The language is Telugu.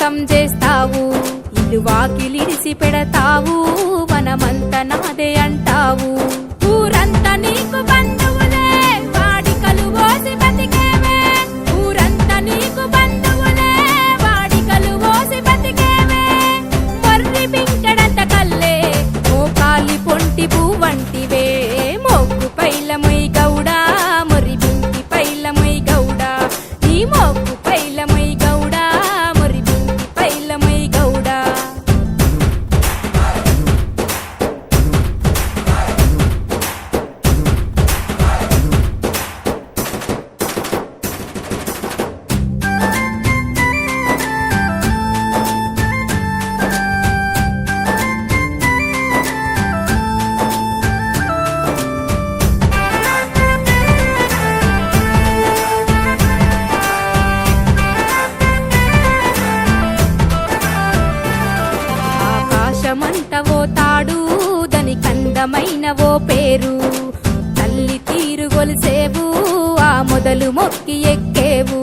మోసం చేస్తావు, ఇల్లు వాకిలిడిసి పెడతావు, వనమంత నాదే అంటావు. ఊరంతా నీకు బంధువులే, వాడికలు పోసి బతికేవే. ఊరంతా నీకు బంధువులే, వాడికలు పోసి బతికేవే. మర్రి బింకడంత కల్లే, మోకాలి పొంటి పువ్వంటివే. మోగ్గు పైలమొయ్ గౌడా, మొర్రి బింకి పైలమొయ్ గౌడా. నీ మోగ్గు పైలమొయ్ గౌడా, మొర్రి బింకి పైలమొయ్ గౌడా. ఆకాశమంత ఓ తాడు, దాని కందమైన ఓ పేరు. తల్లి తీరు గొలిసేవు, ఆ మొదలు మొక్కి ఎక్కేవు.